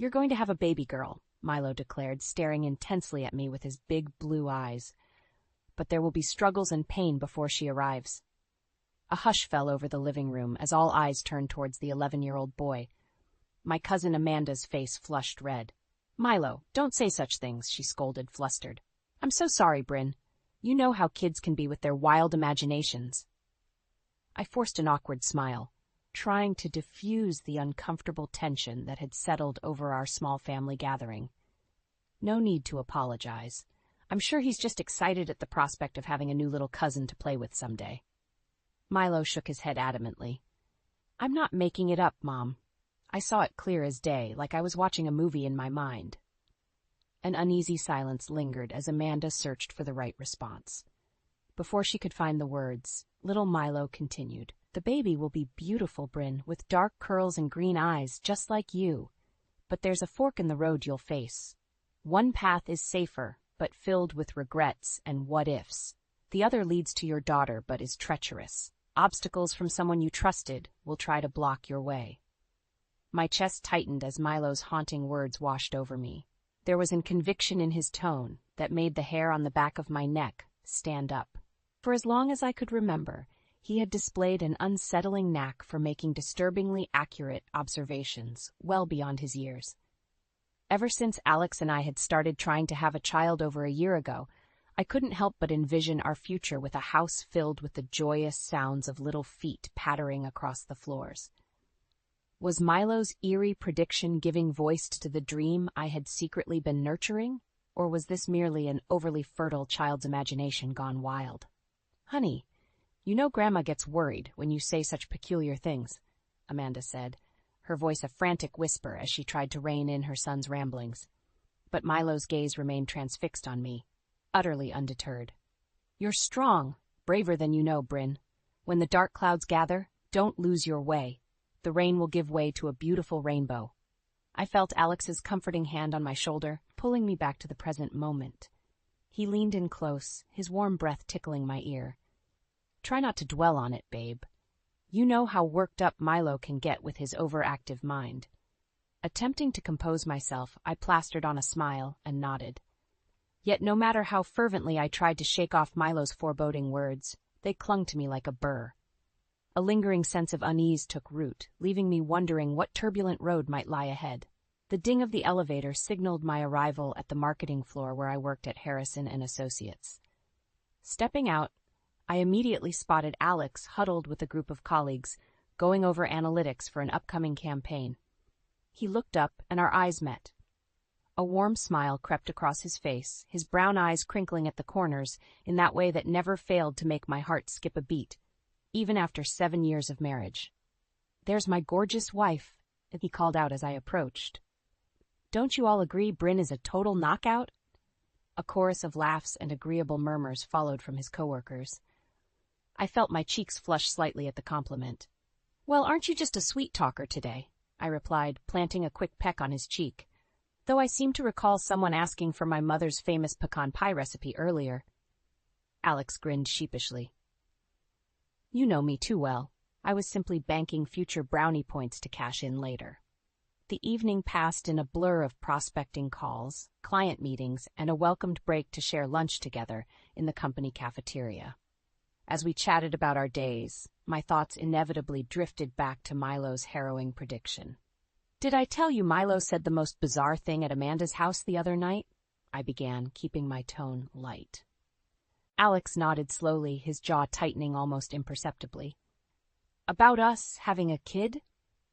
"You're going to have a baby girl," Milo declared, staring intensely at me with his big blue eyes. "But there will be struggles and pain before she arrives." A hush fell over the living room as all eyes turned towards the 11-year-old boy. My cousin Amanda's face flushed red. "Milo, don't say such things," she scolded, flustered. "I'm so sorry, Bryn. You know how kids can be with their wild imaginations." I forced an awkward smile, trying to diffuse the uncomfortable tension that had settled over our small family gathering. No need to apologize. I'm sure he's just excited at the prospect of having a new little cousin to play with someday. Milo shook his head adamantly. "I'm not making it up, Mom. I saw it clear as day, like I was watching a movie in my mind." An uneasy silence lingered as Amanda searched for the right response. Before she could find the words, little Milo continued. "The baby will be beautiful, Bryn, with dark curls and green eyes, just like you. But there's a fork in the road you'll face. One path is safer, but filled with regrets and what-ifs. The other leads to your daughter, but is treacherous. Obstacles from someone you trusted will try to block your way." My chest tightened as Milo's haunting words washed over me. There was a conviction in his tone that made the hair on the back of my neck stand up. For as long as I could remember, he had displayed an unsettling knack for making disturbingly accurate observations well beyond his years. Ever since Alex and I had started trying to have a child over a year ago, I couldn't help but envision our future with a house filled with the joyous sounds of little feet pattering across the floors. Was Milo's eerie prediction giving voice to the dream I had secretly been nurturing, or was this merely an overly fertile child's imagination gone wild? "Honey, you know Grandma gets worried when you say such peculiar things," Amanda said, her voice a frantic whisper as she tried to rein in her son's ramblings. But Milo's gaze remained transfixed on me, utterly undeterred. "You're strong, braver than you know, Bryn. When the dark clouds gather, don't lose your way. The rain will give way to a beautiful rainbow." I felt Alex's comforting hand on my shoulder, pulling me back to the present moment. He leaned in close, his warm breath tickling my ear. "Try not to dwell on it, babe. You know how worked up Milo can get with his overactive mind." Attempting to compose myself, I plastered on a smile and nodded. Yet no matter how fervently I tried to shake off Milo's foreboding words, they clung to me like a burr. A lingering sense of unease took root, leaving me wondering what turbulent road might lie ahead. The ding of the elevator signaled my arrival at the marketing floor where I worked at Harrison and Associates. Stepping out, I immediately spotted Alex huddled with a group of colleagues, going over analytics for an upcoming campaign. He looked up, and our eyes met. A warm smile crept across his face, his brown eyes crinkling at the corners in that way that never failed to make my heart skip a beat, even after 7 years of marriage. "There's my gorgeous wife," he called out as I approached. "Don't you all agree Bryn is a total knockout?" A chorus of laughs and agreeable murmurs followed from his coworkers. I felt my cheeks flush slightly at the compliment. "Well, aren't you just a sweet talker today?" I replied, planting a quick peck on his cheek, though I seem to recall someone asking for my mother's famous pecan pie recipe earlier. Alex grinned sheepishly. "You know me too well. I was simply banking future brownie points to cash in later." The evening passed in a blur of prospecting calls, client meetings, and a welcomed break to share lunch together in the company cafeteria. As we chatted about our days, my thoughts inevitably drifted back to Milo's harrowing prediction. "Did I tell you Milo said the most bizarre thing at Amanda's house the other night?" I began, keeping my tone light. Alex nodded slowly, his jaw tightening almost imperceptibly. "About us having a kid?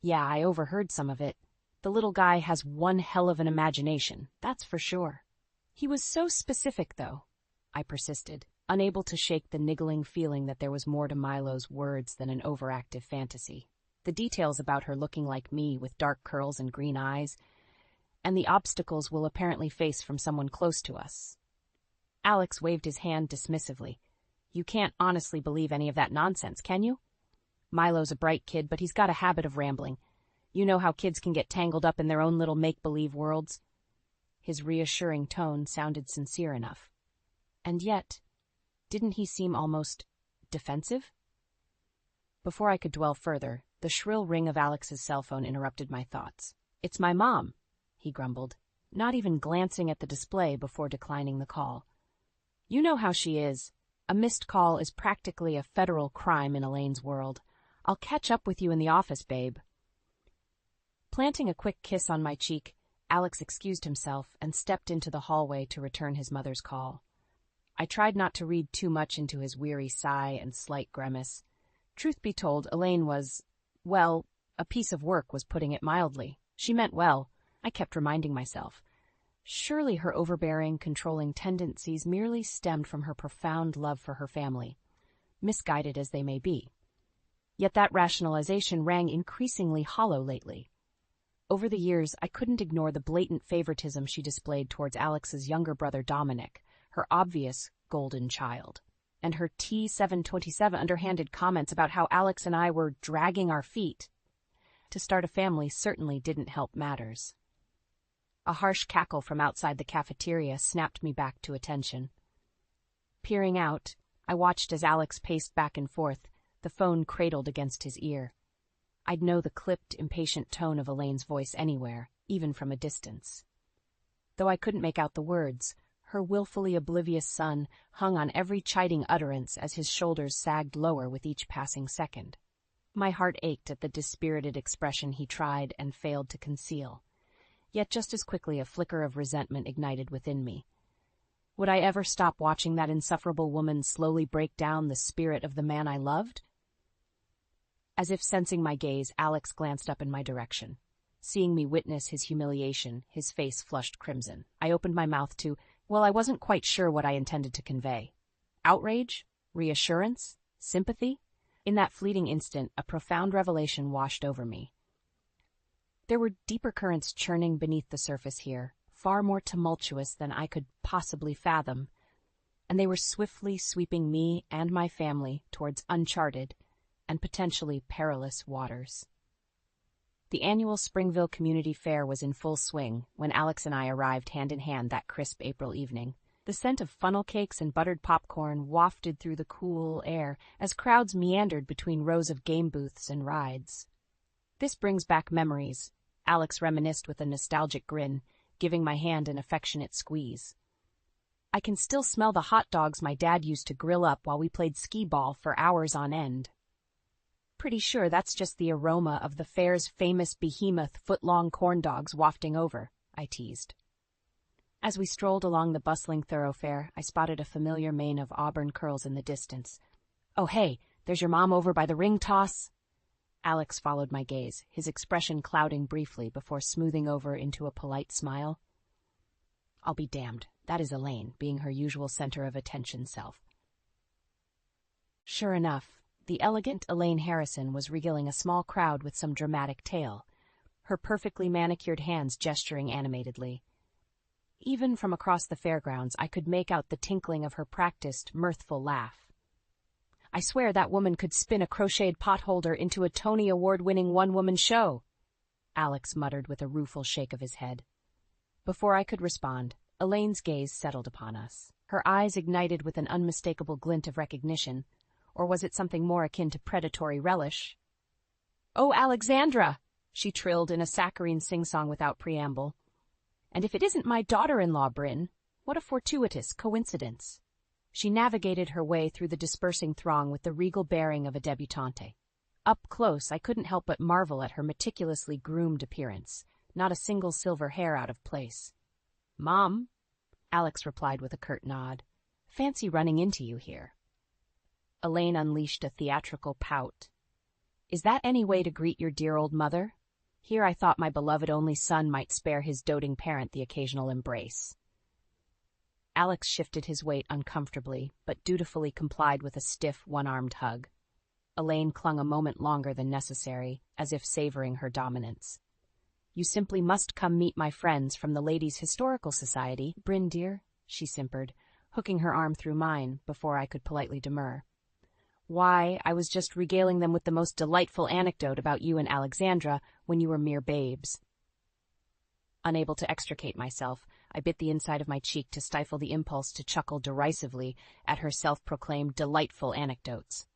Yeah, I overheard some of it. The little guy has one hell of an imagination, that's for sure." "He was so specific, though," I persisted, unable to shake the niggling feeling that there was more to Milo's words than an overactive fantasy. The details about her looking like me with dark curls and green eyes, and the obstacles we'll apparently face from someone close to us. Alex waved his hand dismissively. "You can't honestly believe any of that nonsense, can you? Milo's a bright kid, but he's got a habit of rambling. You know how kids can get tangled up in their own little make-believe worlds." His reassuring tone sounded sincere enough. And yet, didn't he seem almost defensive? Before I could dwell further, the shrill ring of Alex's cell phone interrupted my thoughts. "It's my mom," he grumbled, not even glancing at the display before declining the call. You know how she is. A missed call is practically a federal crime in Elaine's world. I'll catch up with you in the office, babe. Planting a quick kiss on my cheek, Alex excused himself and stepped into the hallway to return his mother's call. I tried not to read too much into his weary sigh and slight grimace. Truth be told, Elaine was, well, a piece of work was putting it mildly. She meant well, I kept reminding myself. Surely her overbearing, controlling tendencies merely stemmed from her profound love for her family, misguided as they may be. Yet that rationalization rang increasingly hollow lately. Over the years, I couldn't ignore the blatant favoritism she displayed towards Alex's younger brother Dominic, her obvious golden child, and her T727 underhanded comments about how Alex and I were dragging our feet. To start a family certainly didn't help matters. A harsh cackle from outside the cafeteria snapped me back to attention. Peering out, I watched as Alex paced back and forth, the phone cradled against his ear. I'd know the clipped, impatient tone of Elaine's voice anywhere, even from a distance. Though I couldn't make out the words, her willfully oblivious son hung on every chiding utterance as his shoulders sagged lower with each passing second. My heart ached at the dispirited expression he tried and failed to conceal. Yet just as quickly a flicker of resentment ignited within me. Would I ever stop watching that insufferable woman slowly break down the spirit of the man I loved? As if sensing my gaze, Alex glanced up in my direction. Seeing me witness his humiliation, his face flushed crimson. I opened my mouth well, I wasn't quite sure what I intended to convey. Outrage? Reassurance? Sympathy? In that fleeting instant, a profound revelation washed over me. There were deeper currents churning beneath the surface here, far more tumultuous than I could possibly fathom, and they were swiftly sweeping me and my family towards uncharted and potentially perilous waters. The annual Springville Community Fair was in full swing when Alex and I arrived hand in hand that crisp April evening. The scent of funnel cakes and buttered popcorn wafted through the cool air as crowds meandered between rows of game booths and rides. This brings back memories, Alex reminisced with a nostalgic grin, giving my hand an affectionate squeeze. I can still smell the hot dogs my dad used to grill up while we played skee-ball for hours on end. Pretty sure that's just the aroma of the fair's famous behemoth foot-long corn dogs wafting over, I teased. As we strolled along the bustling thoroughfare, I spotted a familiar mane of auburn curls in the distance. Oh, hey, there's your mom over by the ring toss. Alex followed my gaze, his expression clouding briefly before smoothing over into a polite smile. I'll be damned, that is Elaine, being her usual center of attention self. Sure enough, the elegant Elaine Harrison was regaling a small crowd with some dramatic tale, her perfectly manicured hands gesturing animatedly. Even from across the fairgrounds, I could make out the tinkling of her practiced, mirthful laugh. I swear that woman could spin a crocheted potholder into a Tony Award-winning one-woman show, Alex muttered with a rueful shake of his head. Before I could respond, Elaine's gaze settled upon us. Her eyes ignited with an unmistakable glint of recognition, or was it something more akin to predatory relish? "Oh, Alexandra!" she trilled in a saccharine sing-song without preamble. "And if it isn't my daughter-in-law, Bryn, what a fortuitous coincidence." She navigated her way through the dispersing throng with the regal bearing of a debutante. Up close, I couldn't help but marvel at her meticulously groomed appearance, not a single silver hair out of place. "Mom," Alex replied with a curt nod. "Fancy running into you here." Elaine unleashed a theatrical pout. "Is that any way to greet your dear old mother?" Here I thought my beloved only son might spare his doting parent the occasional embrace. Alex shifted his weight uncomfortably, but dutifully complied with a stiff, one-armed hug. Elaine clung a moment longer than necessary, as if savoring her dominance. "You simply must come meet my friends from the Ladies' Historical Society, Bryn dear," she simpered, hooking her arm through mine before I could politely demur. "Why, I was just regaling them with the most delightful anecdote about you and Alexandra when you were mere babes." Unable to extricate myself, I bit the inside of my cheek to stifle the impulse to chuckle derisively at her self-proclaimed delightful anecdotes.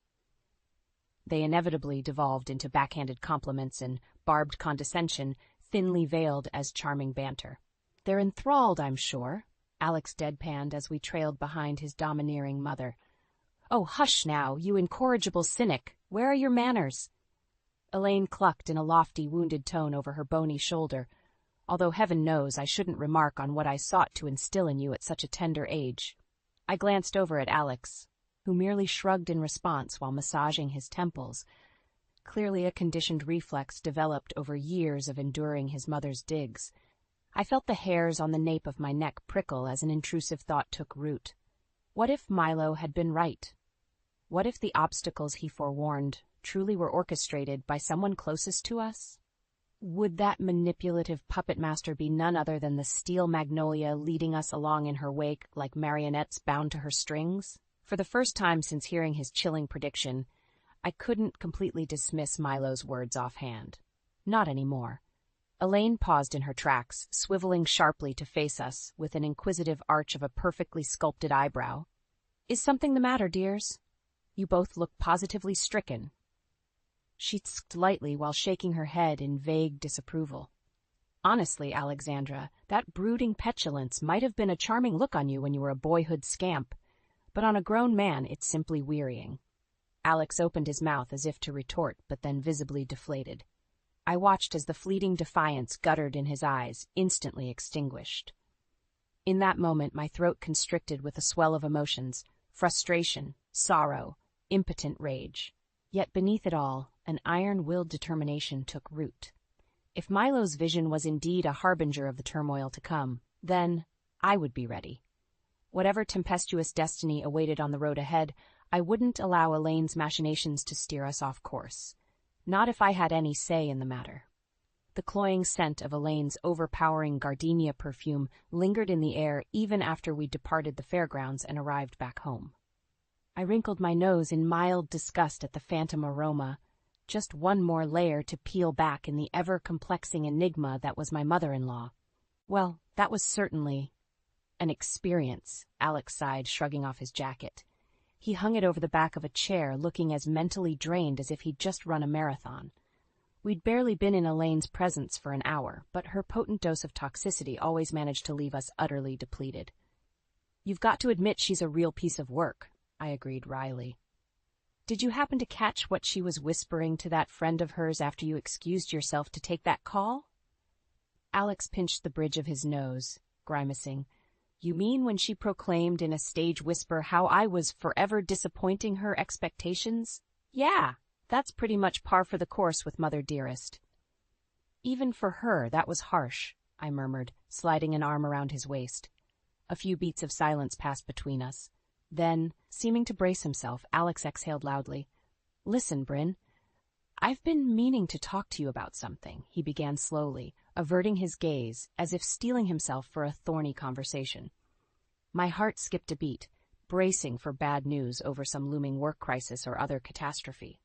They inevitably devolved into backhanded compliments and barbed condescension, thinly veiled as charming banter. "They're enthralled, I'm sure," Alex deadpanned as we trailed behind his domineering mother. "Oh, hush now, you incorrigible cynic. Where are your manners?" Elaine clucked in a lofty, wounded tone over her bony shoulder, although heaven knows I shouldn't remark on what I sought to instill in you at such a tender age. I glanced over at Alex, who merely shrugged in response while massaging his temples, clearly a conditioned reflex developed over years of enduring his mother's digs. I felt the hairs on the nape of my neck prickle as an intrusive thought took root. What if Milo had been right? What if the obstacles he forewarned truly were orchestrated by someone closest to us? Would that manipulative puppet master be none other than the steel magnolia leading us along in her wake like marionettes bound to her strings? For the first time since hearing his chilling prediction, I couldn't completely dismiss Milo's words offhand. Not anymore. Elaine paused in her tracks, swiveling sharply to face us with an inquisitive arch of a perfectly sculpted eyebrow. "Is something the matter, dears? You both look positively stricken." She tsked lightly while shaking her head in vague disapproval. "Honestly, Alexandra, that brooding petulance might have been a charming look on you when you were a boyhood scamp, but on a grown man it's simply wearying." Alex opened his mouth as if to retort, but then visibly deflated. I watched as the fleeting defiance guttered in his eyes, instantly extinguished. In that moment my throat constricted with a swell of emotions: frustration, sorrow, impotent rage. Yet beneath it all, an iron-willed determination took root. If Milo's vision was indeed a harbinger of the turmoil to come, then I would be ready. Whatever tempestuous destiny awaited on the road ahead, I wouldn't allow Elaine's machinations to steer us off course. Not if I had any say in the matter. The cloying scent of Elaine's overpowering gardenia perfume lingered in the air even after we departed the fairgrounds and arrived back home. I wrinkled my nose in mild disgust at the phantom aroma, just one more layer to peel back in the ever-complexing enigma that was my mother-in-law. Well, that was certainly an experience, Alex sighed, shrugging off his jacket. He hung it over the back of a chair, looking as mentally drained as if he'd just run a marathon. We'd barely been in Elaine's presence for an hour, but her potent dose of toxicity always managed to leave us utterly depleted. "You've got to admit she's a real piece of work," I agreed wryly. "Did you happen to catch what she was whispering to that friend of hers after you excused yourself to take that call?" Alex pinched the bridge of his nose, grimacing. "You mean when she proclaimed in a stage whisper how I was forever disappointing her expectations? Yeah, that's pretty much par for the course with Mother Dearest." "Even for her, that was harsh," I murmured, sliding an arm around his waist. A few beats of silence passed between us. Then, seeming to brace himself, Alex exhaled loudly. "Listen, Bryn, I've been meaning to talk to you about something," he began slowly, averting his gaze as if steeling himself for a thorny conversation. My heart skipped a beat, bracing for bad news over some looming work crisis or other catastrophe.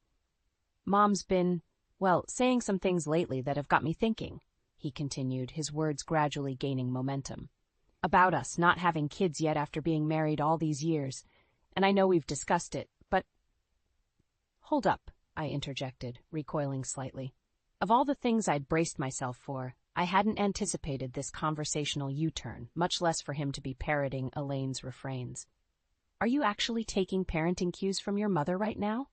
"Mom's been, well, saying some things lately that have got me thinking," he continued, his words gradually gaining momentum. "About us not having kids yet after being married all these years, and I know we've discussed it, but—" "Hold up," I interjected, recoiling slightly. Of all the things I'd braced myself for, I hadn't anticipated this conversational U-turn, much less for him to be parroting Elaine's refrains. "Are you actually taking parenting cues from your mother right now?"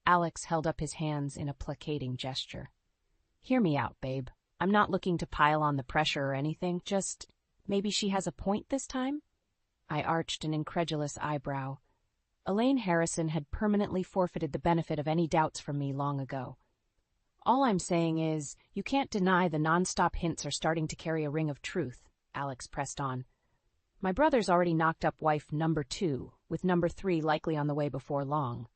Alex held up his hands in a placating gesture. "Hear me out, babe. I'm not looking to pile on the pressure or anything, just maybe she has a point this time?" I arched an incredulous eyebrow. Elaine Harrison had permanently forfeited the benefit of any doubts from me long ago. "All I'm saying is, you can't deny the nonstop hints are starting to carry a ring of truth," Alex pressed on. "My brother's already knocked up wife number 2, with number 3 likely on the way before long.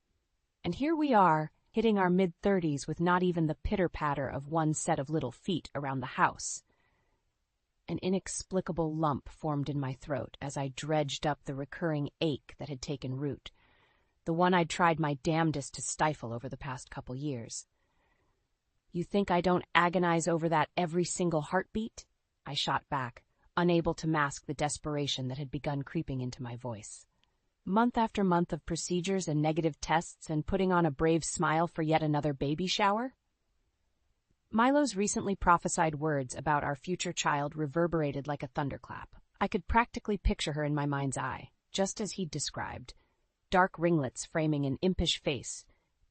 And here we are, hitting our mid-30s with not even the pitter-patter of one set of little feet around the house." An inexplicable lump formed in my throat as I dredged up the recurring ache that had taken root, the one I'd tried my damnedest to stifle over the past couple years. "You think I don't agonize over that every single heartbeat?" I shot back, unable to mask the desperation that had begun creeping into my voice. Month after month of procedures and negative tests and putting on a brave smile for yet another baby shower? Milo's recently prophesied words about our future child reverberated like a thunderclap. I could practically picture her in my mind's eye, just as he'd described. Dark ringlets framing an impish face,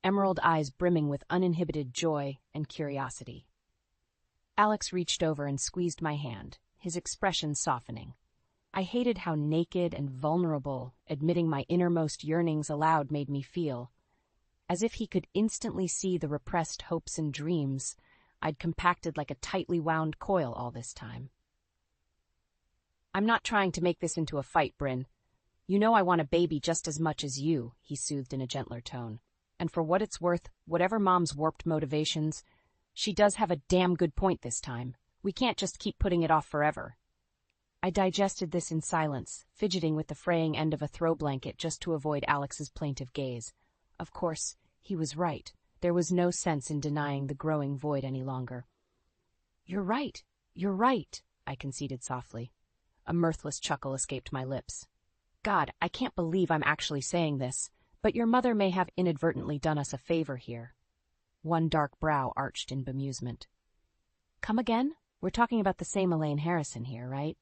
emerald eyes brimming with uninhibited joy and curiosity. Alex reached over and squeezed my hand, his expression softening. I hated how naked and vulnerable admitting my innermost yearnings aloud made me feel. As if he could instantly see the repressed hopes and dreams I'd compacted like a tightly wound coil all this time. "I'm not trying to make this into a fight, Bryn. You know I want a baby just as much as you," he soothed in a gentler tone. "And for what it's worth, whatever Mom's warped motivations, she does have a damn good point this time. We can't just keep putting it off forever." I digested this in silence, fidgeting with the fraying end of a throw blanket just to avoid Alex's plaintive gaze. Of course, he was right. There was no sense in denying the growing void any longer. You're right, I conceded softly. A mirthless chuckle escaped my lips. "God, I can't believe I'm actually saying this, but your mother may have inadvertently done us a favor here." One dark brow arched in bemusement. "Come again? We're talking about the same Elaine Harrison here, right?"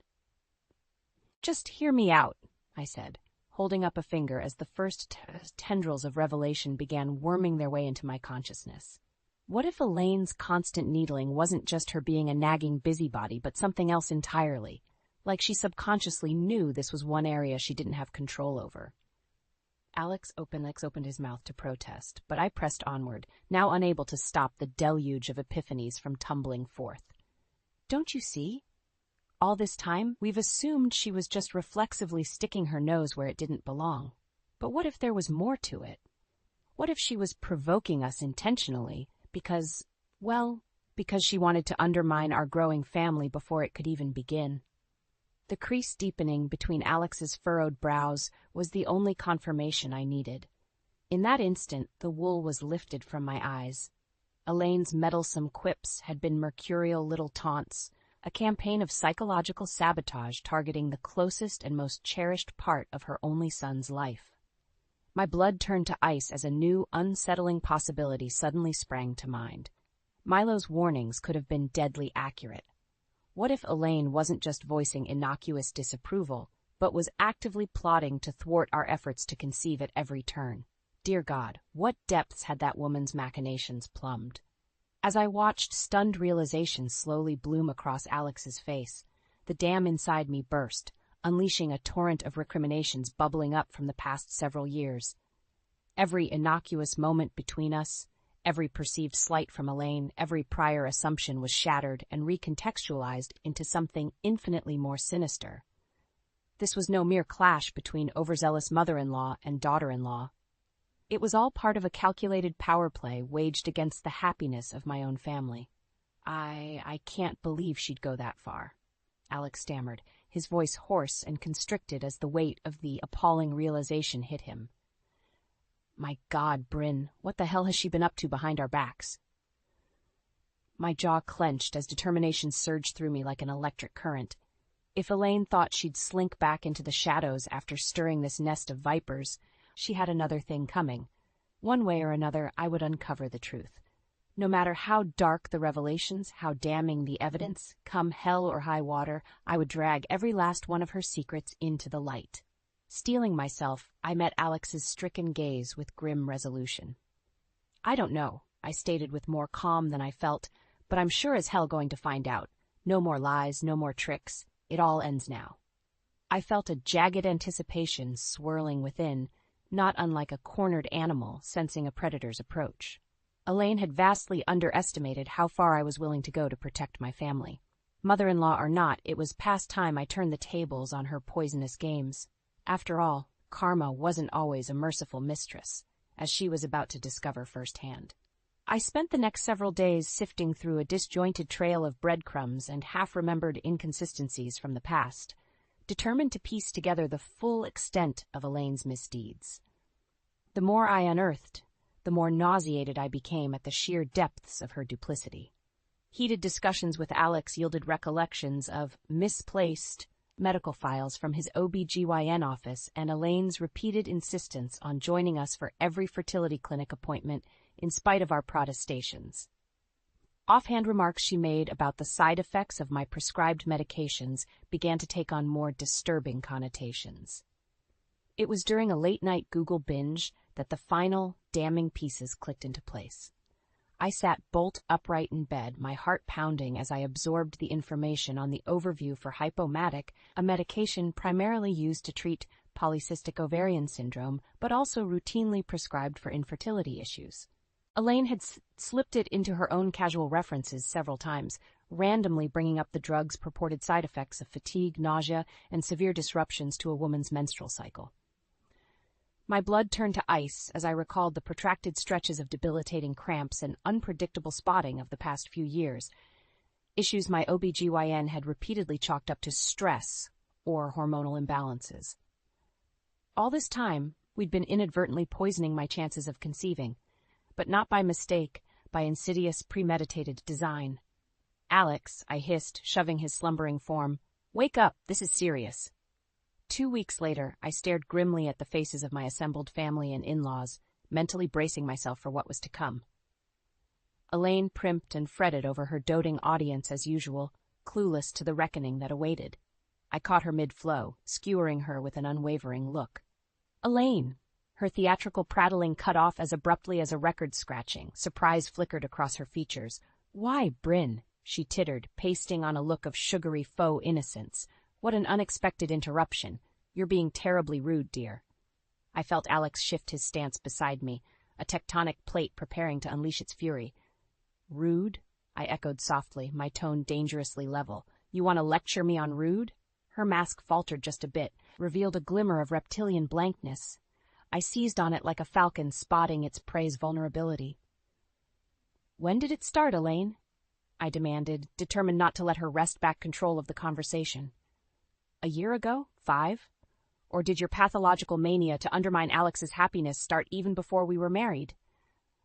"Just hear me out," I said, holding up a finger as the first tendrils of revelation began worming their way into my consciousness. What if Elaine's constant needling wasn't just her being a nagging busybody, but something else entirely? Like she subconsciously knew this was one area she didn't have control over. Alex opened his mouth to protest, but I pressed onward, now unable to stop the deluge of epiphanies from tumbling forth. "Don't you see? All this time, we've assumed she was just reflexively sticking her nose where it didn't belong. But what if there was more to it? What if she was provoking us intentionally because she wanted to undermine our growing family before it could even begin?" The crease deepening between Alex's furrowed brows was the only confirmation I needed. In that instant, the wool was lifted from my eyes. Elaine's meddlesome quips had been mercurial little taunts, a campaign of psychological sabotage targeting the closest and most cherished part of her only son's life. My blood turned to ice as a new, unsettling possibility suddenly sprang to mind. Milo's warnings could have been deadly accurate. What if Elaine wasn't just voicing innocuous disapproval, but was actively plotting to thwart our efforts to conceive at every turn? Dear God, what depths had that woman's machinations plumbed? As I watched stunned realization slowly bloom across Alex's face, the dam inside me burst, unleashing a torrent of recriminations bubbling up from the past several years. Every innocuous moment between us, every perceived slight from Elaine, every prior assumption was shattered and recontextualized into something infinitely more sinister. This was no mere clash between overzealous mother-in-law and daughter-in-law. It was all part of a calculated power play waged against the happiness of my own family. I can't believe she'd go that far," Alex stammered, his voice hoarse and constricted as the weight of the appalling realization hit him. "My God, Bryn, what the hell has she been up to behind our backs?" My jaw clenched as determination surged through me like an electric current. If Elaine thought she'd slink back into the shadows after stirring this nest of vipers, she had another thing coming. One way or another, I would uncover the truth. No matter how dark the revelations, how damning the evidence, come hell or high water, I would drag every last one of her secrets into the light. Steeling myself, I met Alex's stricken gaze with grim resolution. "I don't know," I stated with more calm than I felt, "but I'm sure as hell going to find out. No more lies, no more tricks. It all ends now." I felt a jagged anticipation swirling within, not unlike a cornered animal sensing a predator's approach. Elaine had vastly underestimated how far I was willing to go to protect my family. Mother-in-law or not, it was past time I turned the tables on her poisonous games. After all, karma wasn't always a merciful mistress, as she was about to discover firsthand. I spent the next several days sifting through a disjointed trail of breadcrumbs and half-remembered inconsistencies from the past, determined to piece together the full extent of Elaine's misdeeds. The more I unearthed, the more nauseated I became at the sheer depths of her duplicity. Heated discussions with Alex yielded recollections of misplaced medical files from his OB/GYN office and Elaine's repeated insistence on joining us for every fertility clinic appointment in spite of our protestations. Offhand remarks she made about the side effects of my prescribed medications began to take on more disturbing connotations. It was during a late-night Google binge that the final, damning pieces clicked into place. I sat bolt upright in bed, my heart pounding as I absorbed the information on the overview for hypomatic, a medication primarily used to treat polycystic ovarian syndrome, but also routinely prescribed for infertility issues. Elaine had slipped it into her own casual references several times, randomly bringing up the drug's purported side effects of fatigue, nausea, and severe disruptions to a woman's menstrual cycle. My blood turned to ice as I recalled the protracted stretches of debilitating cramps and unpredictable spotting of the past few years, issues my OBGYN had repeatedly chalked up to stress or hormonal imbalances. All this time, we'd been inadvertently poisoning my chances of conceiving, but not by mistake, by insidious, premeditated design. "Alex," I hissed, shoving his slumbering form, "wake up, this is serious." 2 weeks later, I stared grimly at the faces of my assembled family and in-laws, mentally bracing myself for what was to come. Elaine primped and fretted over her doting audience as usual, clueless to the reckoning that awaited. I caught her mid-flow, skewering her with an unwavering look. "Elaine!" Her theatrical prattling cut off as abruptly as a record scratching. Surprise flickered across her features. "Why, Bryn?" she tittered, pasting on a look of sugary faux innocence. "What an unexpected interruption. You're being terribly rude, dear." I felt Alex shift his stance beside me, a tectonic plate preparing to unleash its fury. "Rude?" I echoed softly, my tone dangerously level. "You want to lecture me on rude?" Her mask faltered just a bit, revealed a glimmer of reptilian blankness. I seized on it like a falcon spotting its prey's vulnerability. "When did it start, Elaine?" I demanded, determined not to let her wrest back control of the conversation. "A year ago? 5? Or did your pathological mania to undermine Alex's happiness start even before we were married?"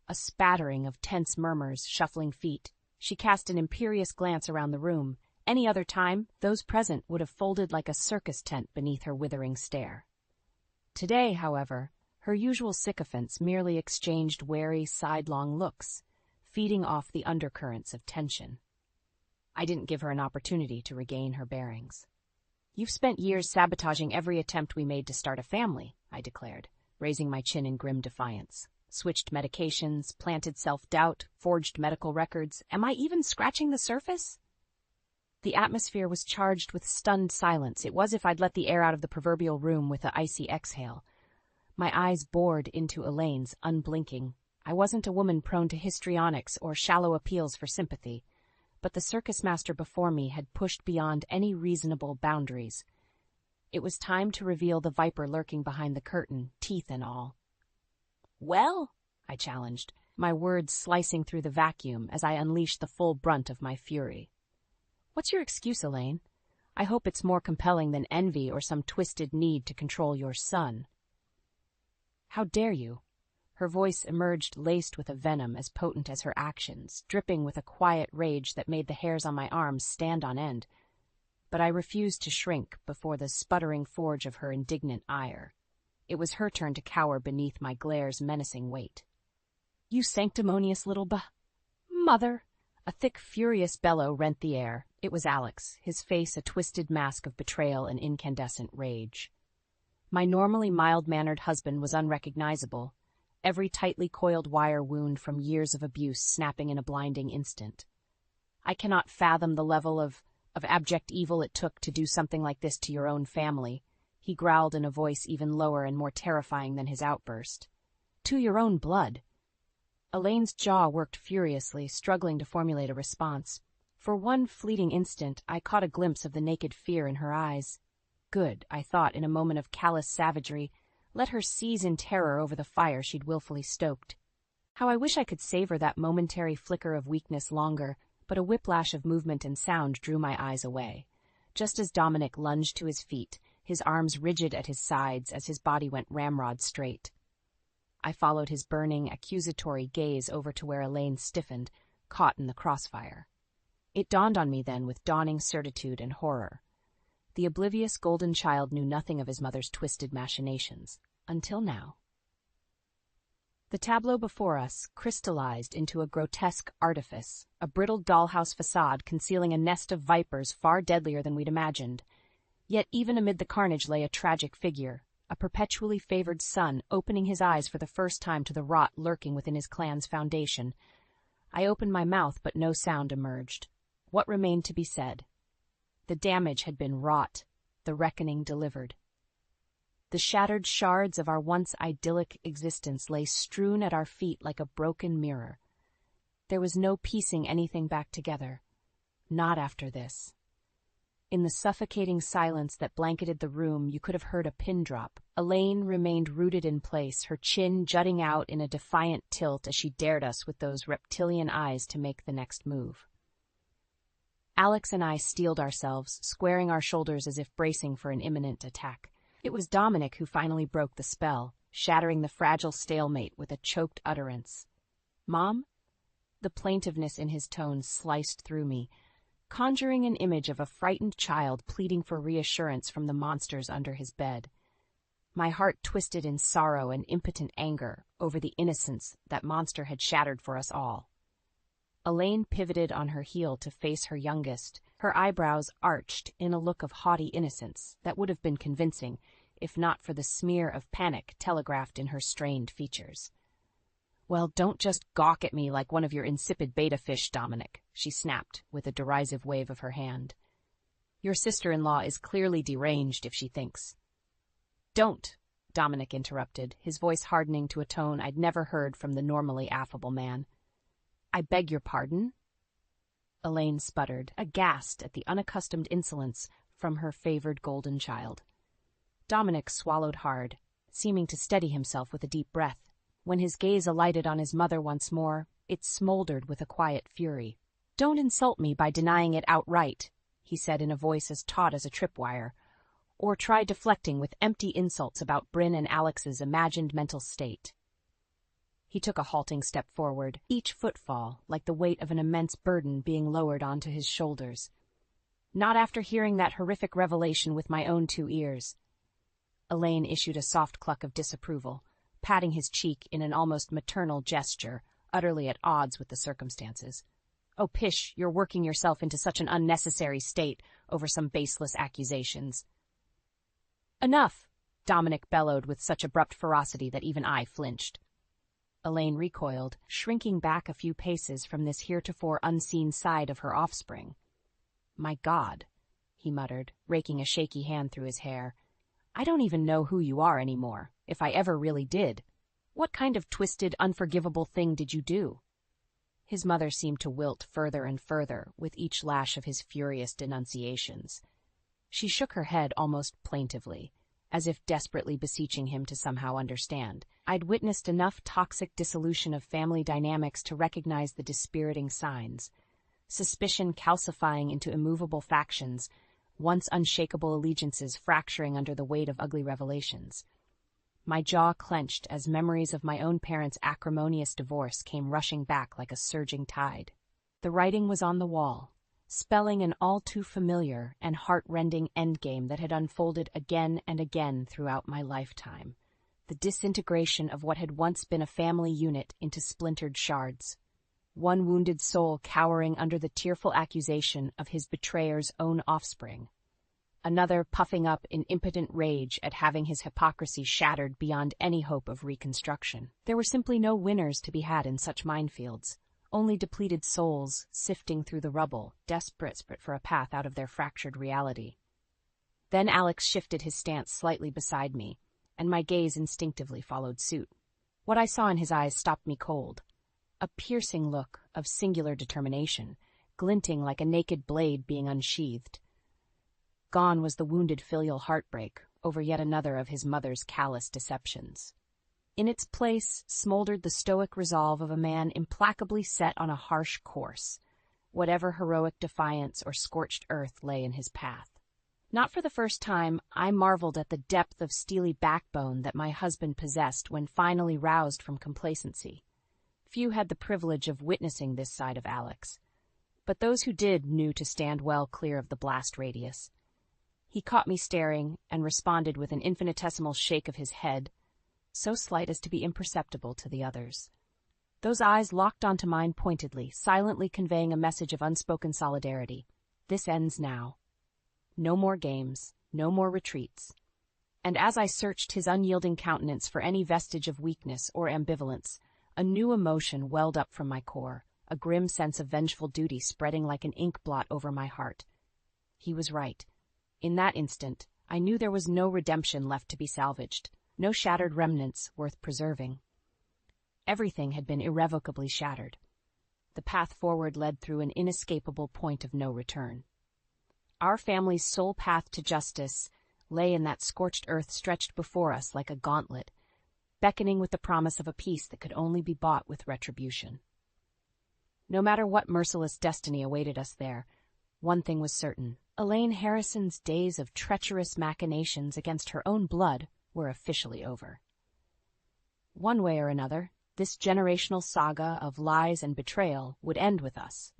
A spattering of tense murmurs, shuffling feet. She cast an imperious glance around the room. Any other time, those present would have folded like a circus tent beneath her withering stare. Today, however, her usual sycophants merely exchanged wary, sidelong looks, feeding off the undercurrents of tension. I didn't give her an opportunity to regain her bearings. "You've spent years sabotaging every attempt we made to start a family," I declared, raising my chin in grim defiance. "Switched medications, planted self-doubt, forged medical records. Am I even scratching the surface?" The atmosphere was charged with stunned silence. It was as if I'd let the air out of the proverbial room with an icy exhale. My eyes bored into Elaine's, unblinking. I wasn't a woman prone to histrionics or shallow appeals for sympathy, but the circus master before me had pushed beyond any reasonable boundaries. It was time to reveal the viper lurking behind the curtain, teeth and all. "Well?" I challenged, my words slicing through the vacuum as I unleashed the full brunt of my fury. "What's your excuse, Elaine? I hope it's more compelling than envy or some twisted need to control your son." "How dare you?" Her voice emerged laced with a venom as potent as her actions, dripping with a quiet rage that made the hairs on my arms stand on end. But I refused to shrink before the sputtering forge of her indignant ire. It was her turn to cower beneath my glare's menacing weight. "You sanctimonious little Mother!" A thick, furious bellow rent the air. It was Alex, his face a twisted mask of betrayal and incandescent rage. My normally mild-mannered husband was unrecognizable, every tightly coiled wire wound from years of abuse snapping in a blinding instant. "I cannot fathom the level of abject evil it took to do something like this to your own family," he growled in a voice even lower and more terrifying than his outburst. "To your own blood." Elaine's jaw worked furiously, struggling to formulate a response. For one fleeting instant, I caught a glimpse of the naked fear in her eyes. Good, I thought in a moment of callous savagery. Let her seize in terror over the fire she'd willfully stoked. How I wish I could savor that momentary flicker of weakness longer, but a whiplash of movement and sound drew my eyes away. Just as Dominic lunged to his feet, his arms rigid at his sides as his body went ramrod straight. I followed his burning, accusatory gaze over to where Elaine stiffened, caught in the crossfire. It dawned on me then with dawning certitude and horror. The oblivious golden child knew nothing of his mother's twisted machinations, until now. The tableau before us crystallized into a grotesque artifice, a brittle dollhouse facade concealing a nest of vipers far deadlier than we'd imagined. Yet even amid the carnage lay a tragic figure, a perpetually favored son opening his eyes for the first time to the rot lurking within his clan's foundation. I opened my mouth, but no sound emerged. What remained to be said? The damage had been wrought, the reckoning delivered. The shattered shards of our once idyllic existence lay strewn at our feet like a broken mirror. There was no piecing anything back together. Not after this. In the suffocating silence that blanketed the room, you could have heard a pin drop. Elaine remained rooted in place, her chin jutting out in a defiant tilt as she dared us with those reptilian eyes to make the next move. Alex and I steeled ourselves, squaring our shoulders as if bracing for an imminent attack. It was Dominic who finally broke the spell, shattering the fragile stalemate with a choked utterance. "Mom?" The plaintiveness in his tone sliced through me, conjuring an image of a frightened child pleading for reassurance from the monsters under his bed. My heart twisted in sorrow and impotent anger over the innocence that monster had shattered for us all. Elaine pivoted on her heel to face her youngest, her eyebrows arched in a look of haughty innocence that would have been convincing if not for the smear of panic telegraphed in her strained features. "Well, don't just gawk at me like one of your insipid beta fish, Dominic," she snapped with a derisive wave of her hand. "Your sister-in-law is clearly deranged if she thinks." "Don't," Dominic interrupted, his voice hardening to a tone I'd never heard from the normally affable man. "I beg your pardon?" Elaine sputtered, aghast at the unaccustomed insolence from her favored golden child. Dominic swallowed hard, seeming to steady himself with a deep breath. When his gaze alighted on his mother once more, it smoldered with a quiet fury. "Don't insult me by denying it outright," he said in a voice as taut as a tripwire, "or try deflecting with empty insults about Bryn and Alex's imagined mental state." He took a halting step forward, each footfall like the weight of an immense burden being lowered onto his shoulders. "Not after hearing that horrific revelation with my own 2 ears." Elaine issued a soft cluck of disapproval, patting his cheek in an almost maternal gesture, utterly at odds with the circumstances. "Oh, pish, you're working yourself into such an unnecessary state over some baseless accusations." "Enough!" Dominic bellowed with such abrupt ferocity that even I flinched. Elaine recoiled, shrinking back a few paces from this heretofore unseen side of her offspring. "My God," he muttered, raking a shaky hand through his hair. "I don't even know who you are anymore, if I ever really did. What kind of twisted, unforgivable thing did you do?" His mother seemed to wilt further and further with each lash of his furious denunciations. She shook her head almost plaintively, as if desperately beseeching him to somehow understand. I'd witnessed enough toxic dissolution of family dynamics to recognize the dispiriting signs. Suspicion calcifying into immovable factions, once unshakable allegiances fracturing under the weight of ugly revelations. My jaw clenched as memories of my own parents' acrimonious divorce came rushing back like a surging tide. The writing was on the wall, spelling an all-too-familiar and heart-rending endgame that had unfolded again and again throughout my lifetime. The disintegration of what had once been a family unit into splintered shards. One wounded soul cowering under the tearful accusation of his betrayer's own offspring. Another puffing up in impotent rage at having his hypocrisy shattered beyond any hope of reconstruction. There were simply no winners to be had in such minefields, only depleted souls sifting through the rubble, desperate for a path out of their fractured reality. Then Alex shifted his stance slightly beside me, and my gaze instinctively followed suit. What I saw in his eyes stopped me cold. A piercing look of singular determination, glinting like a naked blade being unsheathed. Gone was the wounded filial heartbreak over yet another of his mother's callous deceptions. In its place smoldered the stoic resolve of a man implacably set on a harsh course, whatever heroic defiance or scorched earth lay in his path. Not for the first time, I marveled at the depth of steely backbone that my husband possessed when finally roused from complacency. Few had the privilege of witnessing this side of Alex, but those who did knew to stand well clear of the blast radius. He caught me staring and responded with an infinitesimal shake of his head, so slight as to be imperceptible to the others. Those eyes locked onto mine pointedly, silently conveying a message of unspoken solidarity. This ends now. No more games, no more retreats. And as I searched his unyielding countenance for any vestige of weakness or ambivalence, a new emotion welled up from my core, a grim sense of vengeful duty spreading like an ink blot over my heart. He was right. In that instant, I knew there was no redemption left to be salvaged, no shattered remnants worth preserving. Everything had been irrevocably shattered. The path forward led through an inescapable point of no return. Our family's sole path to justice lay in that scorched earth stretched before us like a gauntlet, beckoning with the promise of a peace that could only be bought with retribution. No matter what merciless destiny awaited us there, one thing was certain. Elaine Harrison's days of treacherous machinations against her own blood were officially over. One way or another, this generational saga of lies and betrayal would end with us.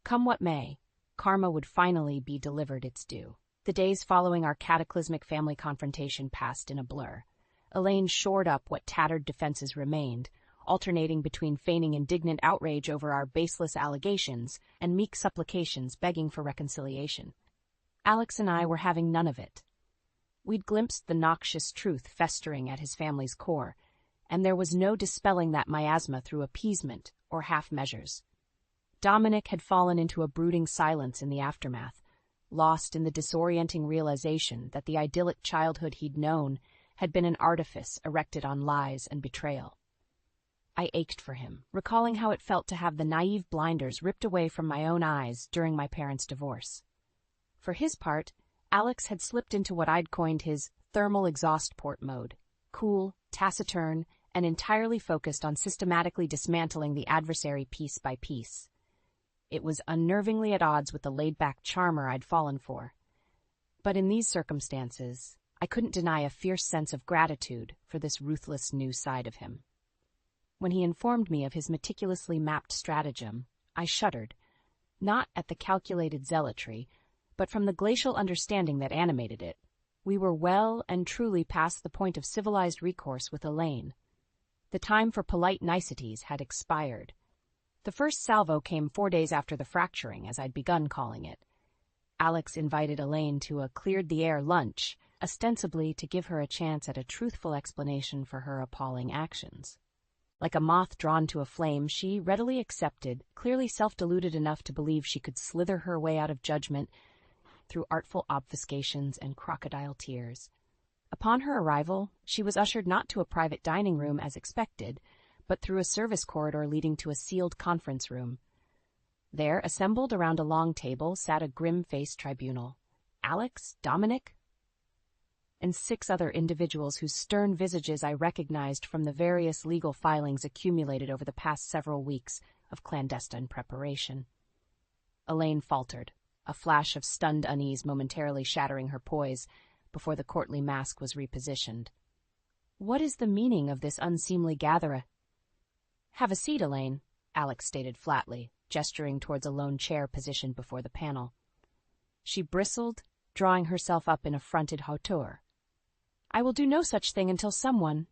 Come what may, karma would finally be delivered its due. The days following our cataclysmic family confrontation passed in a blur. Elaine shored up what tattered defenses remained, alternating between feigning indignant outrage over our baseless allegations and meek supplications begging for reconciliation. Alex and I were having none of it. We'd glimpsed the noxious truth festering at his family's core, and there was no dispelling that miasma through appeasement or half measures. Dominic had fallen into a brooding silence in the aftermath, lost in the disorienting realization that the idyllic childhood he'd known had been an artifice erected on lies and betrayal. I ached for him, recalling how it felt to have the naive blinders ripped away from my own eyes during my parents' divorce. For his part, Alex had slipped into what I'd coined his thermal exhaust port mode, cool, taciturn, and entirely focused on systematically dismantling the adversary piece by piece. It was unnervingly at odds with the laid-back charmer I'd fallen for. But in these circumstances, I couldn't deny a fierce sense of gratitude for this ruthless new side of him. When he informed me of his meticulously mapped stratagem, I shuddered, not at the calculated zealotry, but from the glacial understanding that animated it. We were well and truly past the point of civilized recourse with Elaine. The time for polite niceties had expired. The first salvo came 4 days after the fracturing, as I'd begun calling it. Alex invited Elaine to a cleared-the-air lunch, ostensibly to give her a chance at a truthful explanation for her appalling actions. Like a moth drawn to a flame, she readily accepted, clearly self-deluded enough to believe she could slither her way out of judgment through artful obfuscations and crocodile tears. Upon her arrival, she was ushered not to a private dining room as expected, but through a service corridor leading to a sealed conference room. There, assembled around a long table, sat a grim-faced tribunal. Alex, Dominic, and 6 other individuals whose stern visages I recognized from the various legal filings accumulated over the past several weeks of clandestine preparation. Elaine faltered, a flash of stunned unease momentarily shattering her poise before the courtly mask was repositioned. "What is the meaning of this unseemly gathering?" "Have a seat, Elaine," Alex stated flatly, gesturing towards a lone chair positioned before the panel. She bristled, drawing herself up in affronted hauteur. "I will do no such thing until someone—"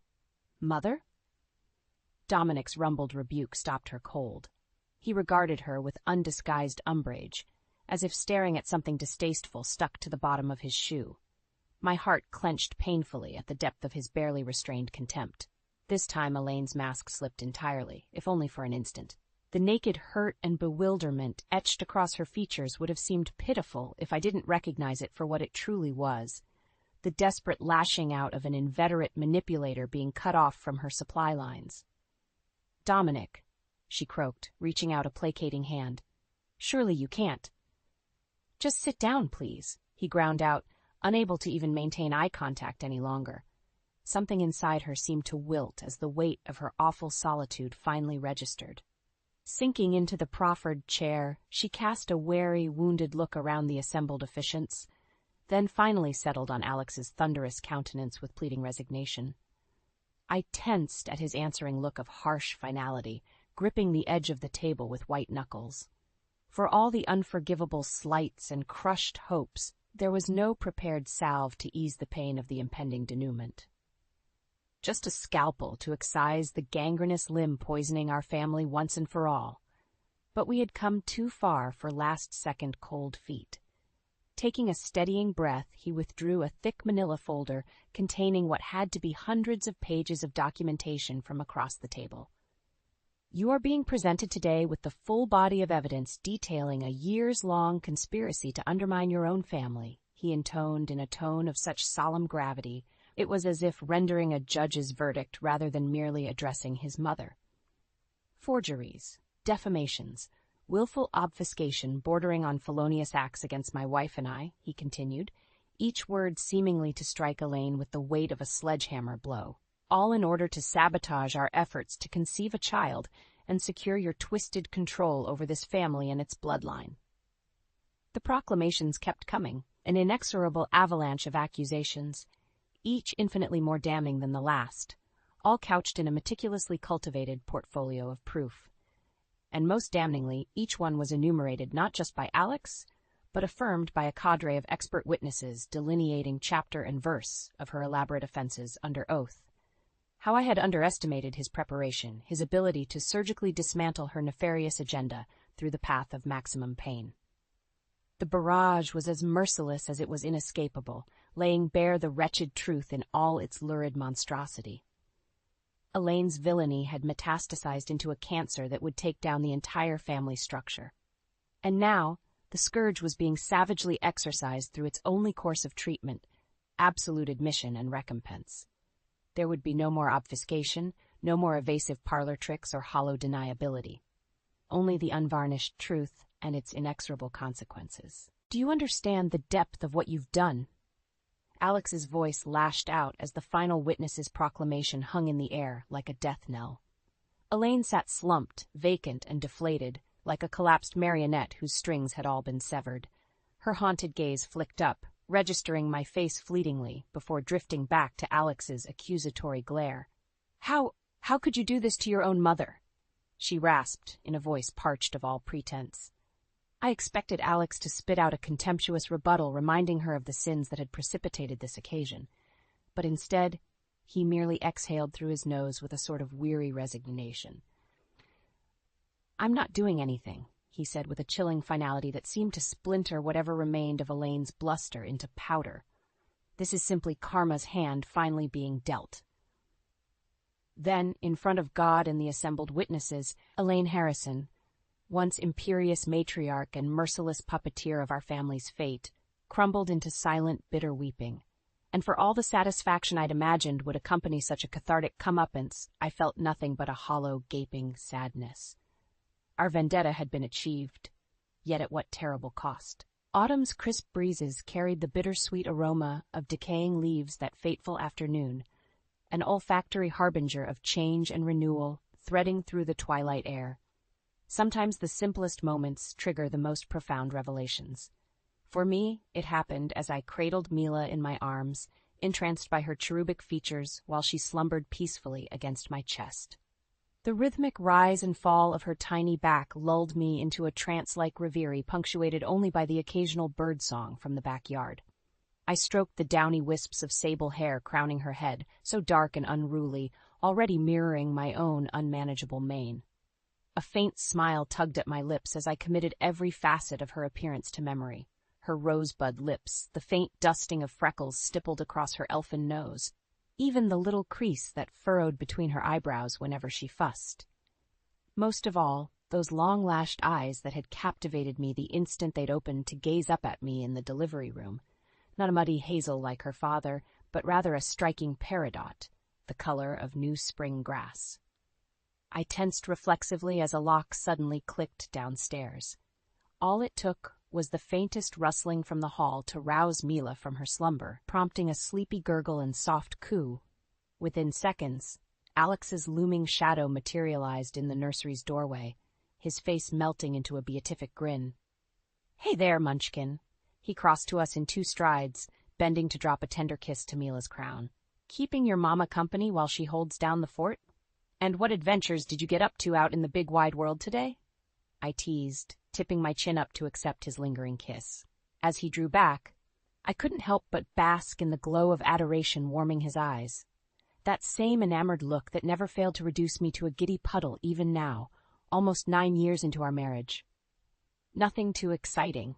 "Mother?" Dominic's rumbled rebuke stopped her cold. He regarded her with undisguised umbrage, as if staring at something distasteful stuck to the bottom of his shoe. My heart clenched painfully at the depth of his barely restrained contempt. This time Elaine's mask slipped entirely, if only for an instant. The naked hurt and bewilderment etched across her features would have seemed pitiful if I didn't recognize it for what it truly was. The desperate lashing out of an inveterate manipulator being cut off from her supply lines. "Dominic," she croaked, reaching out a placating hand. "Surely you can't." "Just sit down, please," he ground out, unable to even maintain eye contact any longer. Something inside her seemed to wilt as the weight of her awful solitude finally registered. Sinking into the proffered chair, she cast a wary, wounded look around the assembled officiants, then finally settled on Alex's thunderous countenance with pleading resignation. I tensed at his answering look of harsh finality, gripping the edge of the table with white knuckles. For all the unforgivable slights and crushed hopes, there was no prepared salve to ease the pain of the impending denouement. just a scalpel to excise the gangrenous limb poisoning our family once and for all. But we had come too far for last-second cold feet. Taking a steadying breath, he withdrew a thick manila folder containing what had to be hundreds of pages of documentation from across the table. "You are being presented today with the full body of evidence detailing a years-long conspiracy to undermine your own family," he intoned in a tone of such solemn gravity it was as if rendering a judge's verdict rather than merely addressing his mother. "Forgeries, defamations, willful obfuscation bordering on felonious acts against my wife and I," he continued, each word seemingly to strike Elaine with the weight of a sledgehammer blow, "all in order to sabotage our efforts to conceive a child and secure your twisted control over this family and its bloodline." The proclamations kept coming, an inexorable avalanche of accusations, each infinitely more damning than the last, all couched in a meticulously cultivated portfolio of proof. And most damningly, each one was enumerated not just by Alex, but affirmed by a cadre of expert witnesses delineating chapter and verse of her elaborate offenses under oath. How I had underestimated his preparation, his ability to surgically dismantle her nefarious agenda through the path of maximum pain. The barrage was as merciless as it was inescapable, laying bare the wretched truth in all its lurid monstrosity. Elaine's villainy had metastasized into a cancer that would take down the entire family structure. And now, the scourge was being savagely exorcised through its only course of treatment, absolute admission and recompense. There would be no more obfuscation, no more evasive parlor tricks or hollow deniability. Only the unvarnished truth and its inexorable consequences. "Do you understand the depth of what you've done?" Alex's voice lashed out as the final witness's proclamation hung in the air like a death knell. Elaine sat slumped, vacant and deflated, like a collapsed marionette whose strings had all been severed. Her haunted gaze flicked up, registering my face fleetingly before drifting back to Alex's accusatory glare. How could you do this to your own mother?" she rasped in a voice parched of all pretense. I expected Alex to spit out a contemptuous rebuttal reminding her of the sins that had precipitated this occasion, but instead he merely exhaled through his nose with a sort of weary resignation. "I'm not doing anything," he said with a chilling finality that seemed to splinter whatever remained of Elaine's bluster into powder. "This is simply karma's hand finally being dealt." Then, in front of God and the assembled witnesses, Elaine Harrison, once imperious matriarch and merciless puppeteer of our family's fate, crumbled into silent, bitter weeping. And for all the satisfaction I'd imagined would accompany such a cathartic comeuppance, I felt nothing but a hollow, gaping sadness. Our vendetta had been achieved, yet at what terrible cost. Autumn's crisp breezes carried the bittersweet aroma of decaying leaves that fateful afternoon, an olfactory harbinger of change and renewal threading through the twilight air. Sometimes the simplest moments trigger the most profound revelations. For me, it happened as I cradled Mila in my arms, entranced by her cherubic features while she slumbered peacefully against my chest. The rhythmic rise and fall of her tiny back lulled me into a trance-like reverie punctuated only by the occasional bird-song from the backyard. I stroked the downy wisps of sable hair crowning her head, so dark and unruly, already mirroring my own unmanageable mane. A faint smile tugged at my lips as I committed every facet of her appearance to memory. Her rosebud lips, the faint dusting of freckles stippled across her elfin nose, even the little crease that furrowed between her eyebrows whenever she fussed. Most of all, those long-lashed eyes that had captivated me the instant they'd opened to gaze up at me in the delivery room. Not a muddy hazel like her father, but rather a striking peridot, the color of new spring grass. I tensed reflexively as a lock suddenly clicked downstairs. All it took was the faintest rustling from the hall to rouse Mila from her slumber, prompting a sleepy gurgle and soft coo. Within seconds, Alex's looming shadow materialized in the nursery's doorway, his face melting into a beatific grin. "Hey there, Munchkin." He crossed to us in 2 strides, bending to drop a tender kiss to Mila's crown. "Keeping your mama company while she holds down the fort? And what adventures did you get up to out in the big wide world today?" I teased, tipping my chin up to accept his lingering kiss. As he drew back, I couldn't help but bask in the glow of adoration warming his eyes. That same enamored look that never failed to reduce me to a giddy puddle even now, almost 9 years into our marriage. "Nothing too exciting,"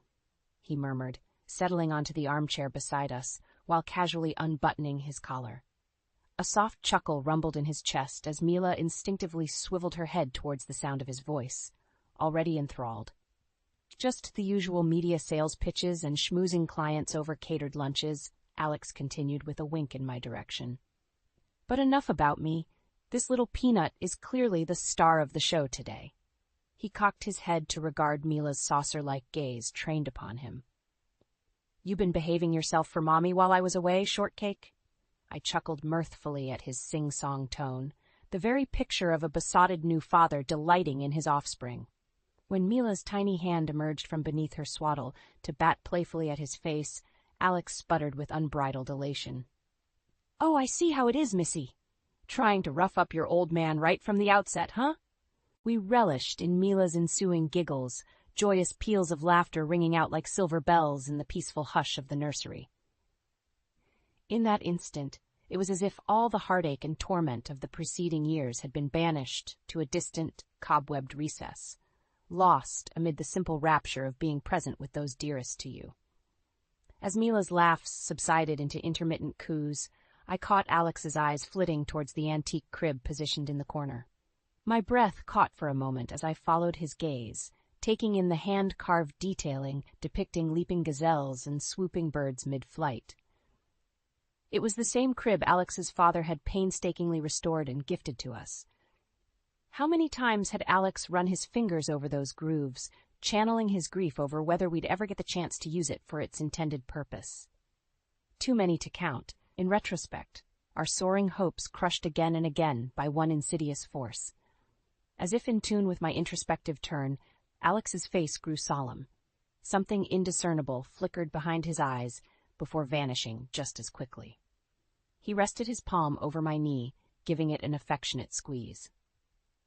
he murmured, settling onto the armchair beside us, while casually unbuttoning his collar. A soft chuckle rumbled in his chest as Mila instinctively swiveled her head towards the sound of his voice, already enthralled. "Just the usual media sales pitches and schmoozing clients over catered lunches," Alex continued with a wink in my direction. "But enough about me. This little peanut is clearly the star of the show today." He cocked his head to regard Mila's saucer-like gaze trained upon him. "You been behaving yourself for Mommy while I was away, Shortcake?" I chuckled mirthfully at his sing-song tone, the very picture of a besotted new father delighting in his offspring. When Mila's tiny hand emerged from beneath her swaddle to bat playfully at his face, Alex sputtered with unbridled elation. "Oh, I see how it is, Missy. Trying to rough up your old man right from the outset, huh?" We relished in Mila's ensuing giggles, joyous peals of laughter ringing out like silver bells in the peaceful hush of the nursery. In that instant, it was as if all the heartache and torment of the preceding years had been banished to a distant, cobwebbed recess, lost amid the simple rapture of being present with those dearest to you. As Mila's laughs subsided into intermittent coos, I caught Alex's eyes flitting towards the antique crib positioned in the corner. My breath caught for a moment as I followed his gaze, taking in the hand-carved detailing depicting leaping gazelles and swooping birds mid-flight. It was the same crib Alex's father had painstakingly restored and gifted to us. How many times had Alex run his fingers over those grooves, channeling his grief over whether we'd ever get the chance to use it for its intended purpose? Too many to count. In retrospect, our soaring hopes crushed again and again by one insidious force. As if in tune with my introspective turn, Alex's face grew solemn. Something indiscernible flickered behind his eyes before vanishing just as quickly. He rested his palm over my knee, giving it an affectionate squeeze.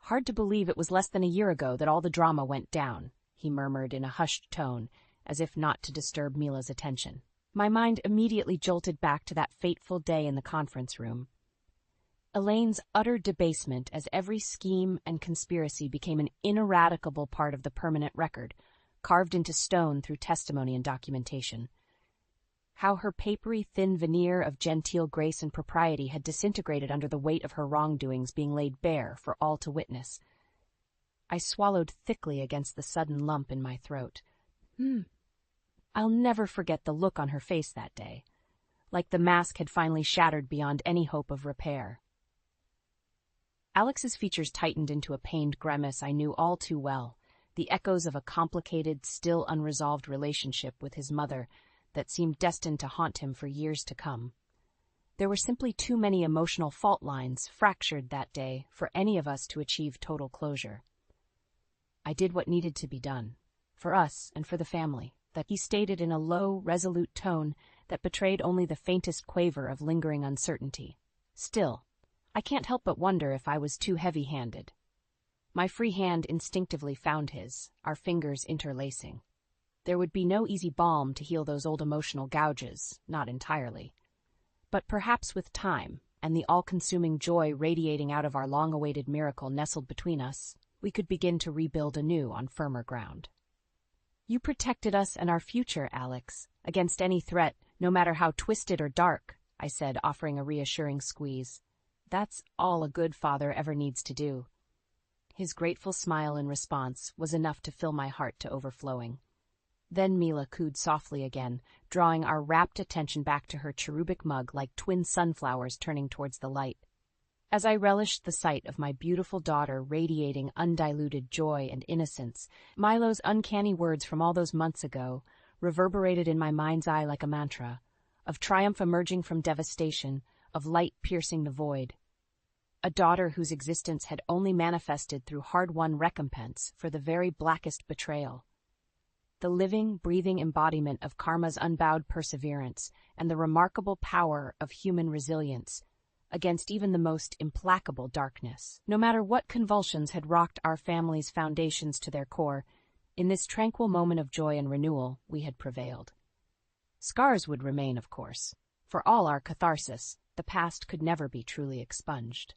"Hard to believe it was less than a year ago that all the drama went down," he murmured in a hushed tone, as if not to disturb Mila's attention. My mind immediately jolted back to that fateful day in the conference room. Elaine's utter debasement as every scheme and conspiracy became an ineradicable part of the permanent record, carved into stone through testimony and documentation. How her papery, thin veneer of genteel grace and propriety had disintegrated under the weight of her wrongdoings being laid bare for all to witness. I swallowed thickly against the sudden lump in my throat. I'll never forget the look on her face that day, like the mask had finally shattered beyond any hope of repair. Alex's features tightened into a pained grimace I knew all too well, the echoes of a complicated, still unresolved relationship with his mother that seemed destined to haunt him for years to come. There were simply too many emotional fault lines fractured that day for any of us to achieve total closure. I did what needed to be done, for us and for the family, that he stated in a low, resolute tone that betrayed only the faintest quaver of lingering uncertainty. Still, I can't help but wonder if I was too heavy-handed. My free hand instinctively found his, our fingers interlacing. There would be no easy balm to heal those old emotional gouges, not entirely. But perhaps with time, and the all-consuming joy radiating out of our long-awaited miracle nestled between us, we could begin to rebuild anew on firmer ground. "You protected us and our future, Alex, against any threat, no matter how twisted or dark," I said, offering a reassuring squeeze. "That's all a good father ever needs to do." His grateful smile in response was enough to fill my heart to overflowing. Then Mila cooed softly again, drawing our rapt attention back to her cherubic mug like twin sunflowers turning towards the light. As I relished the sight of my beautiful daughter radiating undiluted joy and innocence, Milo's uncanny words from all those months ago reverberated in my mind's eye like a mantra, of triumph emerging from devastation, of light piercing the void. A daughter whose existence had only manifested through hard-won recompense for the very blackest betrayal. The living, breathing embodiment of karma's unbowed perseverance and the remarkable power of human resilience against even the most implacable darkness. No matter what convulsions had rocked our family's foundations to their core, in this tranquil moment of joy and renewal, we had prevailed. Scars would remain, of course, for all our catharsis, The past could never be truly expunged.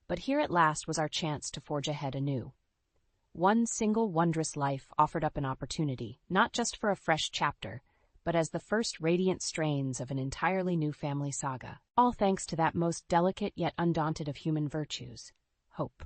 But here at last was our chance to forge ahead anew. One single wondrous life offered up an opportunity, not just for a fresh chapter, but as the first radiant strains of an entirely new family saga. All thanks to that most delicate yet undaunted of human virtues, hope.